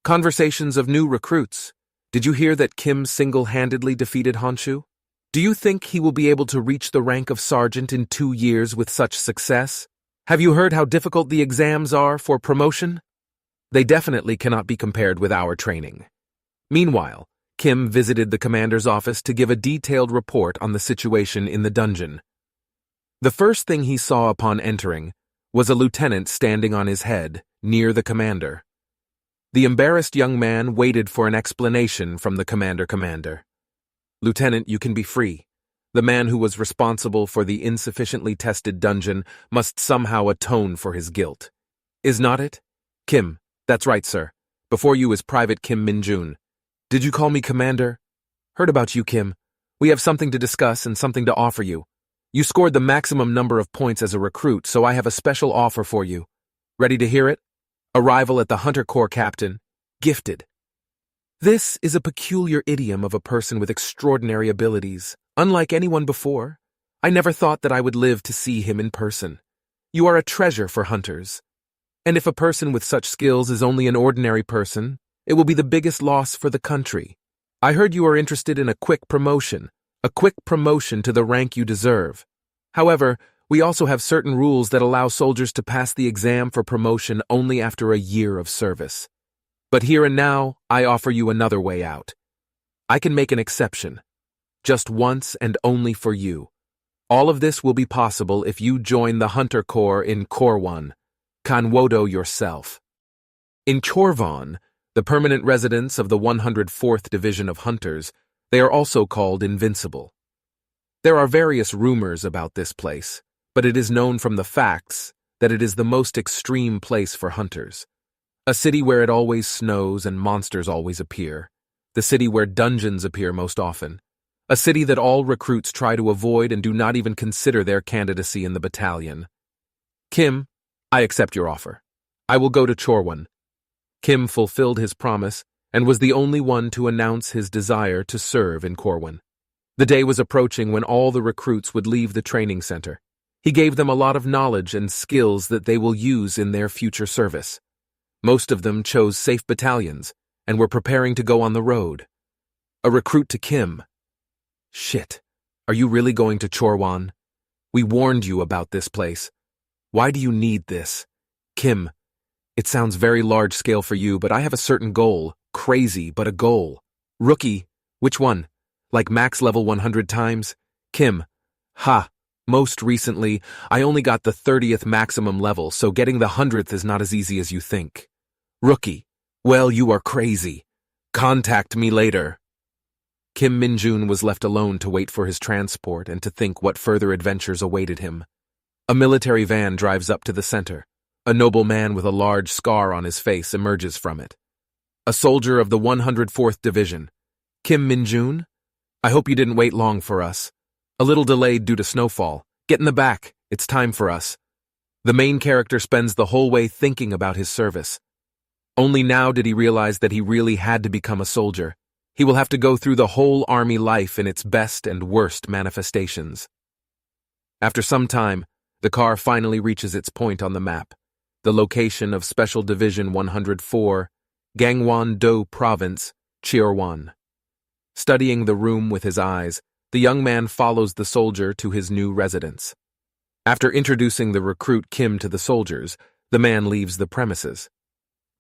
Conversations of new recruits. Did you hear that Kim single-handedly defeated Honshu? Do you think he will be able to reach the rank of sergeant in 2 years with such success? Have you heard how difficult the exams are for promotion? They definitely cannot be compared with our training. Meanwhile, Kim visited the commander's office to give a detailed report on the situation in the dungeon. The first thing he saw upon entering was a lieutenant standing on his head, near the commander. The embarrassed young man waited for an explanation from the commander. Lieutenant, you can be free. The man who was responsible for the insufficiently tested dungeon must somehow atone for his guilt. Is not it? Kim, that's right, sir. Before you is Private Kim Minjun. Did you call me commander? Heard about you, Kim. We have something to discuss and something to offer you. You scored the maximum number of points as a recruit, so I have a special offer for you. Ready to hear it? Arrival at the Hunter Corps captain. Gifted. This is a peculiar idiom of a person with extraordinary abilities, unlike anyone before. I never thought that I would live to see him in person. You are a treasure for hunters. And if a person with such skills is only an ordinary person, it will be the biggest loss for the country. I heard you are interested in a quick promotion to the rank you deserve. However, we also have certain rules that allow soldiers to pass the exam for promotion only after a year of service. But here and now, I offer you another way out. I can make an exception. just once and only for you. All of this will be possible if you join the Hunter Corps in Korwan. Kanwodo yourself. In Chorvan, the permanent residence of the 104th Division of Hunters, they are also called Invincible. There are various rumors about this place, but it is known from the facts that it is the most extreme place for hunters. A city where it always snows and monsters always appear. The city where dungeons appear most often. A city that all recruits try to avoid and do not even consider their candidacy in the battalion. Kim, I accept your offer. I will go to Chorwan. Kim fulfilled his promise and was the only one to announce his desire to serve in Korwan. The day was approaching when all the recruits would leave the training center. He gave them a lot of knowledge and skills that they will use in their future service. Most of them chose safe battalions and were preparing to go on the road. A recruit to Kim. Shit, are you really going to Chorwan? We warned you about this place. Why do you need this? Kim, it sounds very large scale for you, but I have a certain goal. Crazy, but a goal. Rookie, which one? Like max level 100 times? Kim, most recently, I only got the 30th maximum level, so getting the 100th is not as easy as you think. Rookie, well, you are crazy. Contact me later. Kim Min-jun was left alone to wait for his transport and to think what further adventures awaited him. A military van drives up to the center. A noble man with a large scar on his face emerges from it. A soldier of the 104th Division. Kim Min-jun? I hope you didn't wait long for us. A little delayed due to snowfall. Get in the back. It's time for us. The main character spends the whole way thinking about his service. Only now did he realize that he really had to become a soldier. He will have to go through the whole army life in its best and worst manifestations. After some time, the car finally reaches its point on the map, the location of Special Division 104, Gangwon-do Province, Chorwan. Studying the room with his eyes, the young man follows the soldier to his new residence. After introducing the recruit Kim to the soldiers, the man leaves the premises.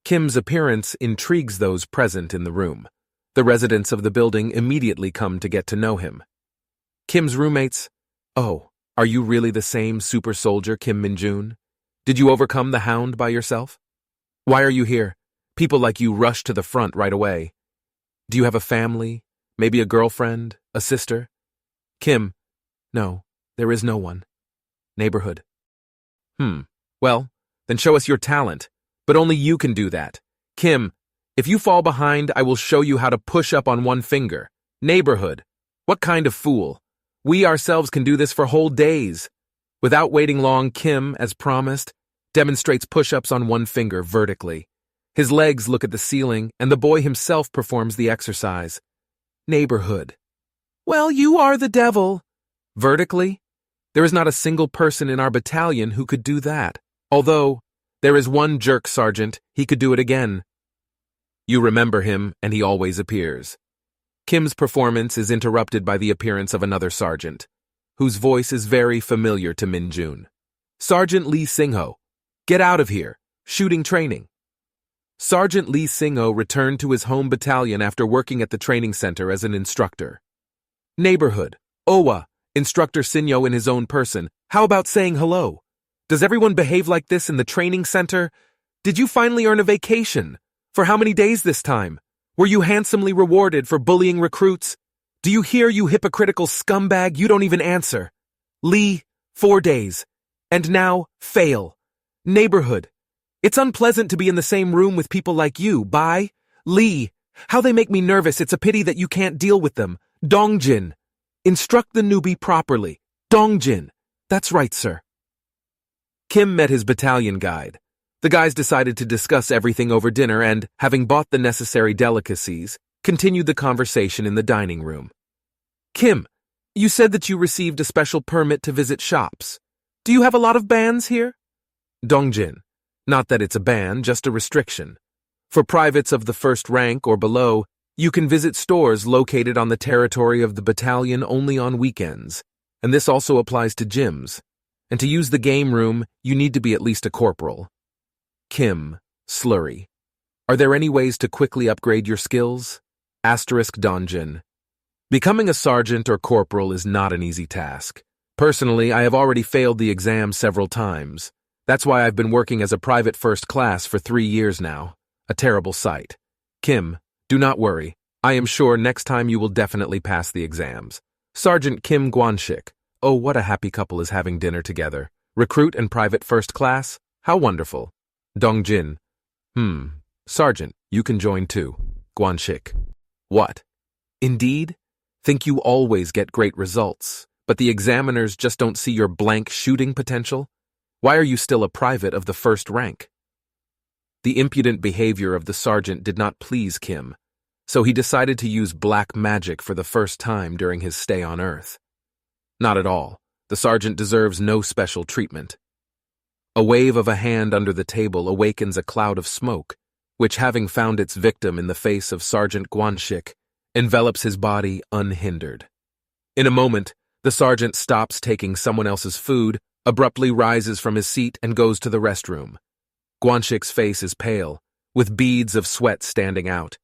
Kim's appearance intrigues those present in the room. The residents of the building immediately come to get to know him. Kim's roommates, "Oh, are you really the same super soldier Kim Min-jun? Did you overcome the Hound by yourself? Why are you here? People like you rush to the front right away. Do you have a family? Maybe a girlfriend? A sister?" Kim, "No, there is no one." Neighborhood. Well, then show us your talent. But only you can do that. Kim, if you fall behind, I will show you how to push up on one finger. Neighborhood. What kind of fool? We ourselves can do this for whole days. Without waiting long, Kim, as promised, demonstrates push-ups on one finger vertically. His legs look at the ceiling, and the boy himself performs the exercise. Neighborhood. Well, you are the devil. Vertically? There is not a single person in our battalion who could do that. Although, there is one jerk sergeant, he could do it again. You remember him, and he always appears. Kim's performance is interrupted by the appearance of another sergeant, whose voice is very familiar to Min-jun. Sergeant Lee Singho. Get out of here. Shooting training. Sergeant Lee Singho returned to his home battalion after working at the training center as an instructor. Neighborhood. Owa. Instructor Sinyo in his own person. How about saying hello? Does everyone behave like this in the training center? Did you finally earn a vacation? For how many days this time? Were you handsomely rewarded for bullying recruits? Do you hear, you hypocritical scumbag? You don't even answer. Lee, 4 days. And now, fail. Neighborhood. It's unpleasant to be in the same room with people like you. Bye. Lee, how they make me nervous. It's a pity that you can't deal with them. Dongjin. Instruct the newbie properly. Dongjin. That's right, sir. Kim met his battalion guide. The guys decided to discuss everything over dinner and, having bought the necessary delicacies, continued the conversation in the dining room. Kim, you said that you received a special permit to visit shops. Do you have a lot of bans here? Dongjin, not that it's a ban, just a restriction. For privates of the first rank or below, you can visit stores located on the territory of the battalion only on weekends, and this also applies to gyms. And to use the game room, you need to be at least a corporal. Kim, slurry. Are there any ways to quickly upgrade your skills? Asterisk Dongjin. Becoming a sergeant or corporal is not an easy task. Personally, I have already failed the exam several times. That's why I've been working as a private first class for 3 years now. A terrible sight. Kim, do not worry. I am sure next time you will definitely pass the exams. Sergeant Kim Gwanshik. Oh, what a happy couple is having dinner together. Recruit and private first class? How wonderful. Dongjin. Sergeant, you can join too. Gwanshik. What? Indeed? Think you always get great results, but the examiners just don't see your blank shooting potential? Why are you still a private of the first rank? The impudent behavior of the sergeant did not please Kim, so he decided to use black magic for the first time during his stay on Earth. Not at all. The sergeant deserves no special treatment. A wave of a hand under the table awakens a cloud of smoke, which, having found its victim in the face of Sergeant Gwanshik, envelops his body unhindered. In a moment, the sergeant stops taking someone else's food, abruptly rises from his seat, and goes to the restroom. Gwanshik's face is pale, with beads of sweat standing out.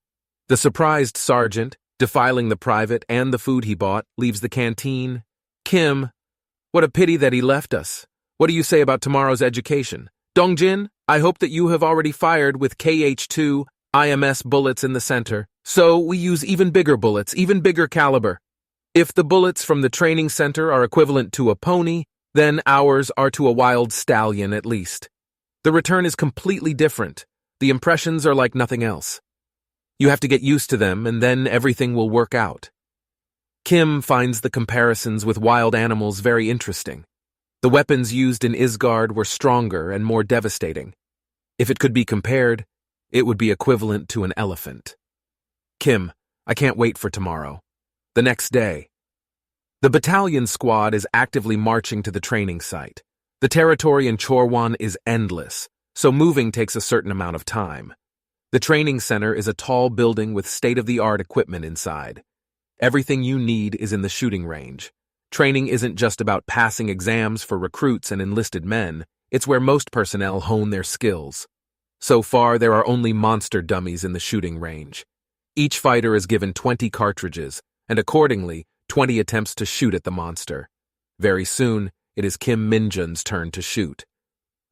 The surprised sergeant, defiling the private and the food he bought, leaves the canteen. Kim, what a pity that he left us. What do you say about tomorrow's education? Dongjin, I hope that you have already fired with KH-2 IMS bullets in the center, so we use even bigger bullets, even bigger caliber. If the bullets from the training center are equivalent to a pony, then ours are to a wild stallion at least. The return is completely different. The impressions are like nothing else. You have to get used to them, and then everything will work out. Kim finds the comparisons with wild animals very interesting. The weapons used in Isgard were stronger and more devastating. If it could be compared, it would be equivalent to an elephant. Kim, I can't wait for tomorrow. The next day. The battalion squad is actively marching to the training site. The territory in Chorwan is endless, so moving takes a certain amount of time. The training center is a tall building with state-of-the-art equipment inside. Everything you need is in the shooting range. Training isn't just about passing exams for recruits and enlisted men, it's where most personnel hone their skills. So far, there are only monster dummies in the shooting range. Each fighter is given 20 cartridges, and accordingly, 20 attempts to shoot at the monster. Very soon, it is Kim Minjun's turn to shoot.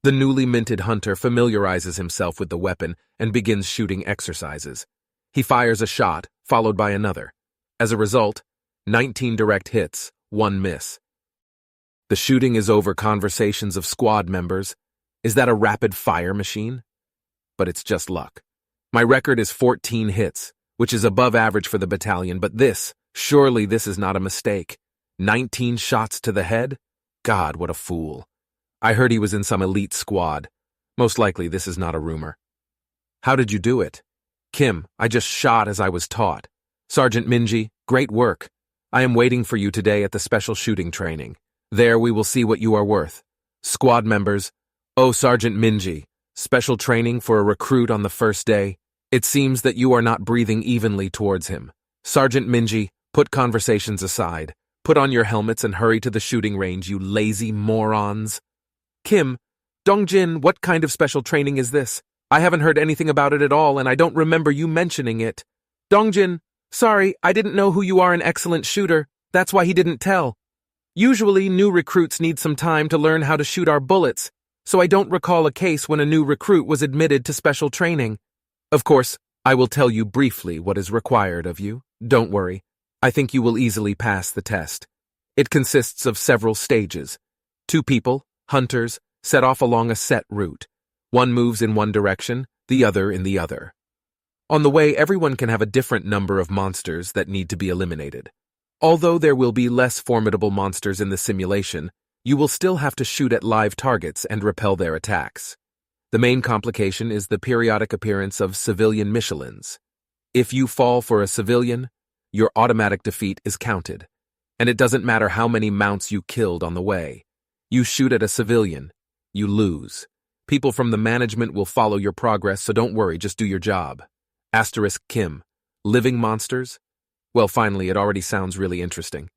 The newly minted hunter familiarizes himself with the weapon and begins shooting exercises. He fires a shot, followed by another. As a result, 19 direct hits, 1 miss. The shooting is over conversations of squad members. Is that a rapid-fire machine? But it's just luck. My record is 14 hits, which is above average for the battalion, but surely this is not a mistake. 19 shots to the head? God, what a fool. I heard he was in some elite squad. Most likely this is not a rumor. How did you do it? Kim, I just shot as I was taught. Sergeant Minji, great work. I am waiting for you today at the special shooting training. There we will see what you are worth. Squad members, oh Sergeant Minji, special training for a recruit on the first day. It seems that you are not breathing evenly towards him. Sergeant Minji, put conversations aside. Put on your helmets and hurry to the shooting range, you lazy morons. Kim, Dongjin, what kind of special training is this? I haven't heard anything about it at all, and I don't remember you mentioning it. Dongjin, sorry, I didn't know who you are, an excellent shooter. That's why he didn't tell. Usually, new recruits need some time to learn how to shoot our bullets, so I don't recall a case when a new recruit was admitted to special training. Of course, I will tell you briefly what is required of you. Don't worry. I think you will easily pass the test. It consists of several stages. 2 people, hunters, set off along a set route. One moves in one direction, the other in the other. On the way, everyone can have a different number of monsters that need to be eliminated. Although there will be less formidable monsters in the simulation, you will still have to shoot at live targets and repel their attacks. The main complication is the periodic appearance of civilian Michelins. If you fall for a civilian, your automatic defeat is counted, and it doesn't matter how many mounts you killed on the way. You shoot at a civilian, you lose. People from the management will follow your progress, so don't worry, just do your job. Asterisk Kim. Living monsters? Well, finally, it already sounds really interesting.